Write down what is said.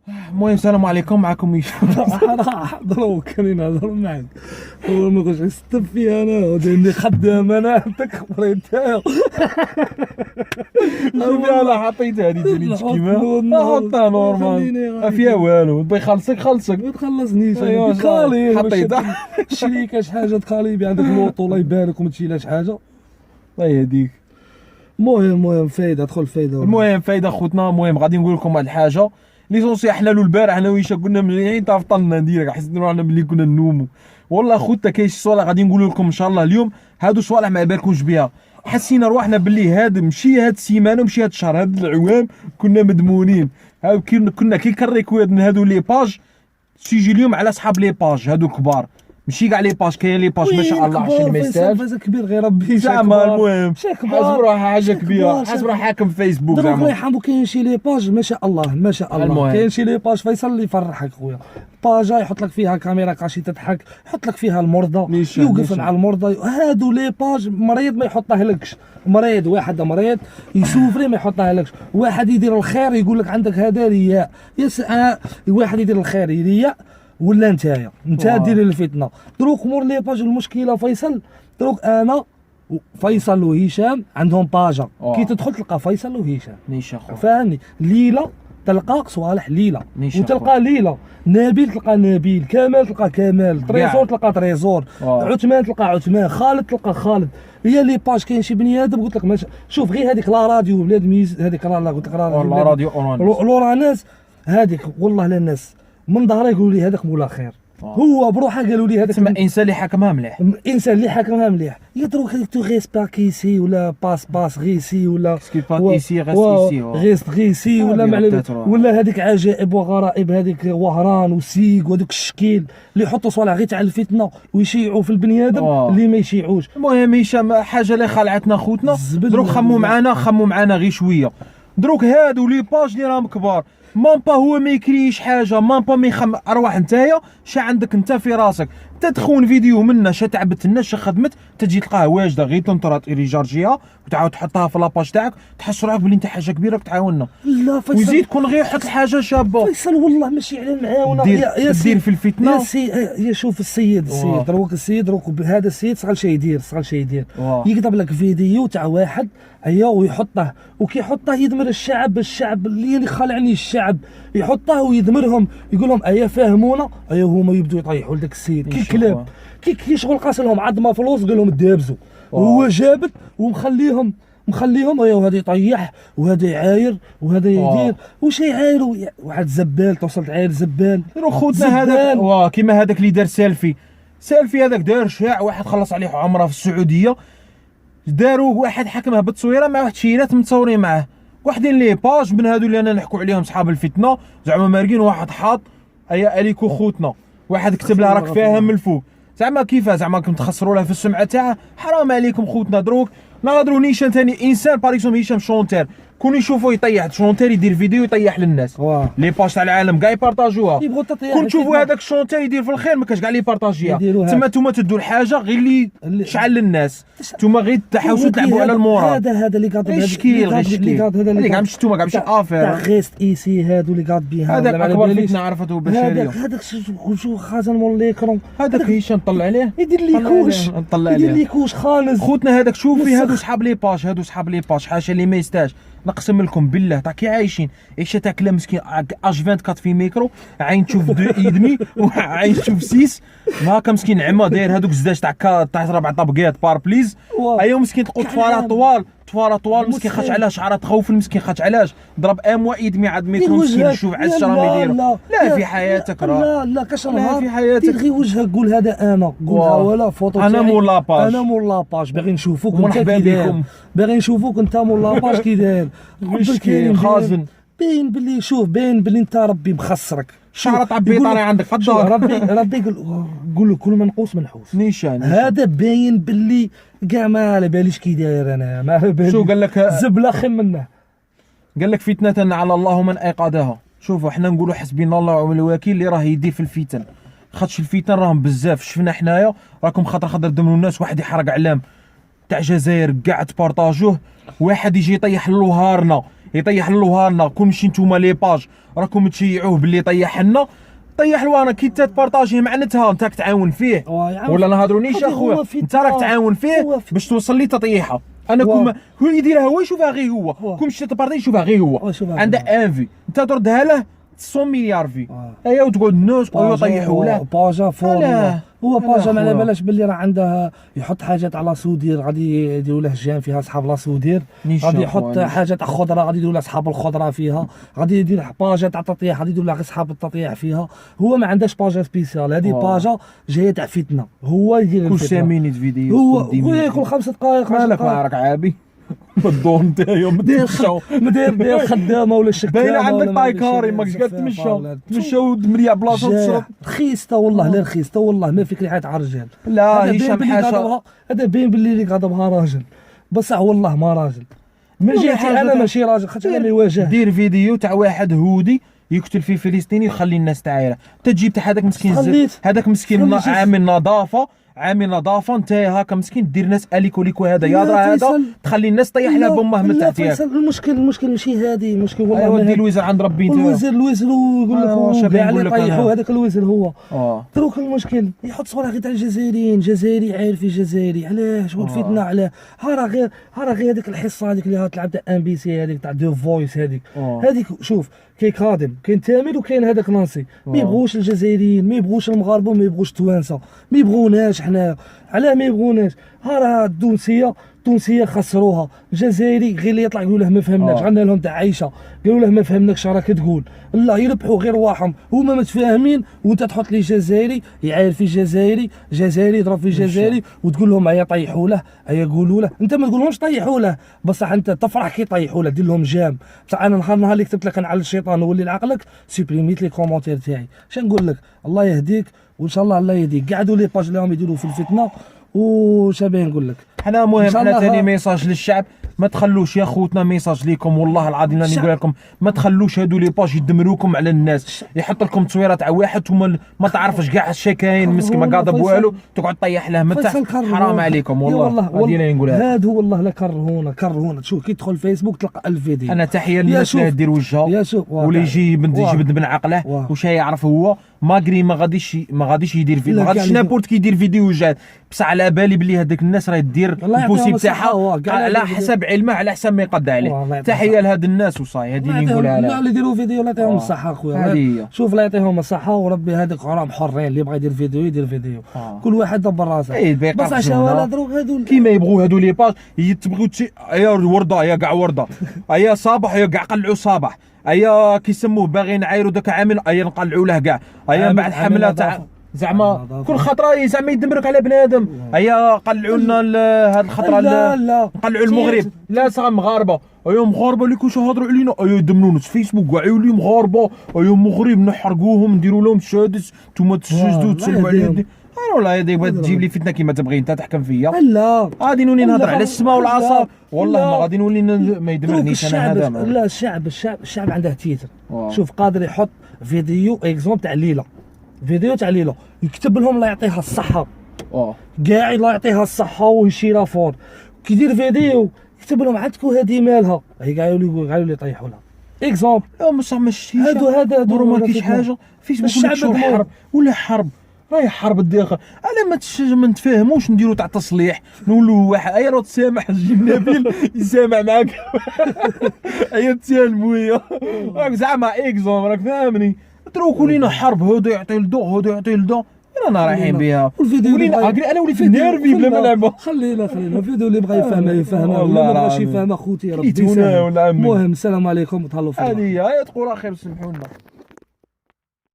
المهم السلام عليكم، معكم هشام. انا حاضر كان نهضر معاك اول ما كنتش نستف فيها انا وداني خدام انا عندك خبري نتايا. شوفي انا حطيت هذه تاني كيما حطها نورمال فيها والو، بغي خلصك ما تخلصنيش أيوا انا كالي حطيتها. شريكه شي حاجه تكالي بي عندك لوطو الله يبارك وما تشيلهاش حاجه. الله يهديك. المهم فايده دخل فايده. المهم فايده خوتنا. المهم غادي نقول لكم واحد الحاجه ليسونسي. حنا له البارح انا ويشا كنا مليحين طفطلنا ديريكت، حسيت روحنا ملي كنا نومو. والله خوتا كاين شي صوالح غادي نقول لكم ان شاء الله اليوم. هادو صوالح ما بالكمش بها. حسينا روحنا باللي هاد مشي هاد السيمانه ومشي هاد الشهر هاد العوام كنا مدمونين. هاو كنا كي كنريكويد من هادو لي باج تيجي اليوم على صحاب لي باج هادو كبار، ماشي كاع لي باج. كاين لي باج ما شاء الله 20 ميساج فاز كبير غير ربي زعما. المهم كبار حسب روحها حاجه كبيره، حسب روحها حاكم فيسبوك دروك الله زعما. يرحمو. كاين شي لي باج ما شاء الله ما شاء الله. المهم. كاين شي لي باج فيصل اللي يفرحك خويا. باجا يحط لك فيها كاميرا كاشي تضحك، يحط لك فيها المرضى، نيشان يوقف نيشان. مع المرضى. هادو لي باج مريض ما يحطها لكش. مريض واحد مريض يسوفري ما يحطها لكش. واحد يدير الخير يقول لك عندك هذا رياء. واحد يدير الخير رياء ولا نتايا دير الفتنه. دروك مور لي باج المشكله فيصل. دروك انا فيصل وهشام عندهم باجا. كي تدخل تلقى فيصل وهشام نيشان خو. فاهمني. ليلى تلقى صوالح ليلى، نيشان وتلقى ليلى. نبيل تلقى نبيل، كمال تلقى كمال، تريزور تلقى تريزور، عثمان تلقى عثمان، خالد تلقى خالد. هي لي باج كاين شي بني ادم قلت لك ماشي. شوف غير هذيك لا راديو بلاد ميز، هذيك لا قلت لك لا راديو اورانيس لوراناس هذيك. والله لا الناس من ظهري يقولوا لي هذاك مولا خير. هو بروحه قالوا لي هذاك تسمى انسان اللي حكمها مليح. انسان اللي حكمها مليح. يدروك تو غيس باكيسي ولا باس غيسي ولا ايسي غيس غيس غيسي ولا معلم ولا هذيك عجائب وغرائب هذيك وهران وسيق وهذوك الشكيل اللي يحطوا صوالح غير تاع الفتنه ويشيعوا في البني ادم اللي ما يشيعوش. المهم هشام حاجه اللي خلعتنا خوتنا. دروك خمو معانا غير شويه. دروك هادو لي باج اللي راهم كبار مامبا هو ما يكريش حاجه، مامبا ما يخم. ارواح نتايا شا عندك انت في راسك تدخون فيديو منا شا تعبت الناس شا خدمت تجي تلقاها واجده غير تنطرات ريجارجيها وتعاود تحطها في لاباج تاعك تحس روحك بلي انت حاجه كبيره تعاوننا. لا فيصل ويزيد كون غير حط حاجه شابه. فيصل والله ماشي على المعاونه. دير في الفتنه. يا شوف السيد دروك هذا السيد صغال شي يدير يكتب لك فيديو تاع واحد ويحطه وكيحطه يدمر الشعب اللي خالعني الشعب يحطه ويدمرهم يقول لهم فهمونا. هما يبدو يطيحوا لذاك السيد كي كلاب كي شغل قاس لهم عظمه فلوس قال لهم دابزوا. وهو جابت ومخليهم هذا يطيح وهذا يعاير وهذا يدير واش يعايروا. واحد زبال توصل تعاير زبال. خوتنا هذاك كيما هذاك اللي دار سيلفي هذاك دار شاع واحد خلص عليه عمره في السعوديه. داروا واحد حكمها بالتصويره مع واحد شيرات متصورين معاه واحدين لي باج من هادو اللي انا نحكوا عليهم صحاب الفتنه زعما مارقين. واحد حاط اليكو خوتنا، واحد كتب لها راك فاهم من الفوق. زعما كيفاه زعما راكم تخسروا لها في السمعه تاعها. حرام عليكم خوتنا. دروك نهضروا نيشان ثاني انسان باريكسوم هشام شونتير كون يشوفوا يطيح شونتير يدير فيديو يطيح للناس. لي باج تاع العالم كاع يبارطاجوها. كون تشوفوا هذاك الشونتير يدير في الخير ما كاش كاع لي يبارطاجيها. تما نتوما تدوا الحاجه غير اللي تشعل للناس. نتوما غير تحاولوا تلعبوا على المورال. هذا اللي قاعد غير شكيل هذا كاع مش نتوما كاع ماشي افير تاع غيست ايسي هادو اللي قاعد بيها. هذاك اكبر فتنه عرفته البشريه. هذاك شو خازن مول ليكرون. هذاك هشام نطلع عليه يدير لي كوش خانز. خوتنا هذاك شوفي هادو صحاب لي باج حاشا اللي ما يستاهش. نقسم لكم بالله تاع كي عايشين عيشه تاع كلام مسكين اش 24 في ميكرو عين تشوف 2 وعين تشوف 6 هاكا مسكين عما داير هذوك الزداج تاع 4 طابقات بار بليز. مسكين تقول طفاره طوال مسكين خاش علاه شعره تخوف المسكين خاش علاش ضرب يدمي عاد ميكرو مسكين شوف 10 راهم يديروا. لا في حياتك لا كاش لا في حياتك دير غير وجهك قول هذا انا قولها ولا فوتو انا مول لاباج باغي نشوفوك مرحبا بكم باغي نشوفوك انت مول لاباج كي داير مسكين خازن. باين باللي شوف باين باللي انت ربي مخسرك. شعره تاع بيطاري عندك في الدار. ربي قول له كل منقوص منحوس. نيشان هذا باين باللي كاع ما على باليش كي داير. انا ما على باليش. شو قال لك زبله خير منه. قال لك فتنه على الله من ايقادها. شوفوا حنا نقولوا حسبنا الله ونعم الوكيل اللي راه يدير في الفتن. خاطش الفتن راهم بزاف شفنا حنايا راكم خاطر دمروا الناس. واحد يحرق علام تاع جزائر كاع تبارطاجوه. واحد يجي يطيح لوهارنا يطيح لنا كون مشي نتوما لي باج راكم تشيعوه باللي طيح لنا، طيح لوانا كي تبارطاجيه معناتها انت راك تعاون فيه ولا نهضرونيش اخويا، انت راك تعاون فيه باش توصل لي تطيحه. انا كون هو يديرها هو يشوفها غير هو، كون مشيت تبارطاجي يشوفها غير هو، عنده ان في انت تردها له 100 مليار في ايا وتقعد الناس يطيحوا له باجا فور. هو باجا ما على بالهش باللي راه عنده يحط حاجات على سودير غادي يديروا له جام فيها اصحاب لا سودير، غادي يحط حاجات تاع خضره غادي يديروا له اصحاب الخضره فيها، غادي يدير باجا تاع تطيح غادي يديروا له اصحاب التطيح فيها. هو ما عندهش باجا سبيسيال، هذه باجا جايه تاع فتنه، هو يدير كل 5 مينيت فيديو هو كل 5 دقائق. مالك راك عابي بالدور نتايا داير خدامه ولا شكامه باينه عندك طايكاري ماكش قاعد تمشى وتمريع بلاصه وتصرف رخيصه والله لا رخيصه والله ما فيك ريحه على الرجال. لا هشام حاشا هذا باين باللي اللي غضبها راجل بصح والله ما راجل. من جهتي انا ماشي راجل خاطر انا ما يواجه. دير فيديو تاع واحد هودي يقتل فيه فلسطيني يخلي الناس تعايره، تجيب تاع هذاك مسكين هذاك مسكين عامل نظافه انت هاكا مسكين دير ناس اليكو هذا يهضر هذا تخلي الناس طيح لها بامه من تحت ياك. المشكل ماشي هذه، المشكل والله ودي الوزير عند ربي انت الوزير ويقول لك كاع اللي طيحوا هذاك الوزير هو تروك المشكل يحط صوره غير تاع الجزائريين، جزائري عارف جزائري علاش والفتنه علاه. ها غير هذيك الحصه هذيك اللي تلعب تاع ام بي سي هذيك تاع دو فويس هذيك شوف كاين خادم كاين تامل وكاين هذاك ناصي، ما يبغوش الجزائريين ما يبغوش المغاربه ما يبغوش التوانسه ما يبغوناش حنا. علاه ما يبغوناش؟ راه التونسيه خسروها، الجزائري غير اللي يطلع يقول له ما فهمناش. عندنا لهم تاع عيشه قالوا له ما فهمناكش راك تقول لا يربحوا غير رواحهم هما متفاهمين، وانت تحط لي جزائري يعاير في جزائري يضرب في جزائري وتقول لهم هيا طيحوا له هيا قولوا له. انت ما تقولهمش طيحوا له بصح انت تفرح كي طيحوا له دير لهم جام. بصح انا نهار اللي كتبت لك انا على الشيطان ولي لعقلك سوبريميت لي كومونتير تاعي. شنو نقول لك؟ الله يهديك وان شاء الله الله يهديك. قعدوا لي باج اللي راهم يديروا في الفتنه وشابين نقول لك. حنا مهم حنا ثاني ميساج للشعب، ما تخلوش يا خوتنا ميساج ليكم والله العظيم راني نقول لكم ما تخلوش هادو لي باج يدمروكم على الناس، يحط لكم تصويره تاع واحد وما ما تعرفش كاع الشي كاين مسكين ما قاضب والو تقعد طيح له من تحت. حرام عليكم والله هذه اللي نقولها. هادو والله لا كرهونا تشوف كي تدخل فيسبوك تلقى 1000 فيديو. انا تحيه للناس اللي دير وجهها ولا يجي بن عقله وش يعرف هو ماغري ما غاديش يدير فيديو، ما غاديش نابورت كي يدير فيديو وجات بصح على بالي بلي هذيك الناس راه دير البوسيب تاعها على حسب علمه على حسب ما يقد عليه. تحيه لهاد الناس وصاي هذه اللي نقولها لها. لا اللي يديروا فيديو الله يعطيهم الصحه اخويا. شوف الله يعطيهم الصحه وربي هذوك راهم حرين اللي بغى يدير فيديو يدير فيديو. كل واحد دبر راسه. بصح شوالا دروك هذو كيما يبغوا هذو لي باج تبغوا يا ورده يا كاع ورده يا صباح يا كاع قلعوا صباح ايا كيسموه باغي نعايروا داك عامل ايا نقلعوا له كاع ايا بعد حمله تاع زعما كل خطره زعما يدمرك على بنادم. هيا قلعوا لنا هذه الخطره لا نقلعوا المغرب لا صغار مغاربه ايا مغاربه اللي كلشي هضروا علينا ايا يدمنونا في فيسبوك كاع يوليو مغاربه ايا مغرب نحرقوهم نديروا لهم السادس نتوما تسجدوا تسلموا على يدي. والله هذيك بغات تجيب لي فتنه كيما تبغي انت تحكم فيا. لا غادي نولي نهضر على السماء والعصا والله ما غادي نولي ما يدمرنيش انا هذا. لا الشعب عنده تيتر. شوف قادر يحط فيديو اكزومبل تاع ليله يكتب لهم الله يعطيها الصحه كاع الله يعطيها الصحه ويشيرها فور كيدير فيديو يكتب لهم عندكم هذه مالها هي كاع يولي يطيحوا لها اكزومبل. بصح ماشي هذا ما كاينش حاجه فيسبوك الشعب حرب ولا حرب راهي حرب الداخل. على ما نتفاهموش نديروا تاع تصليح نقولوا واحد ايا راه تسامح الجنابيل يسامح معاك ايا تسالموا راك زعما اكزومبل راك فاهمني. اتركوا لينا حرب هذا يعطي لدو رانا رايحين بها. انا وليت نيرفي بلا ما نلعبوا. خلينا الفيديو اللي بغى يفهمها والله ما بغاش يفهمها خوتي ربي يسهل. المهم السلام عليكم وتهلاو في هذه هي تقول اخي سمحوا لنا.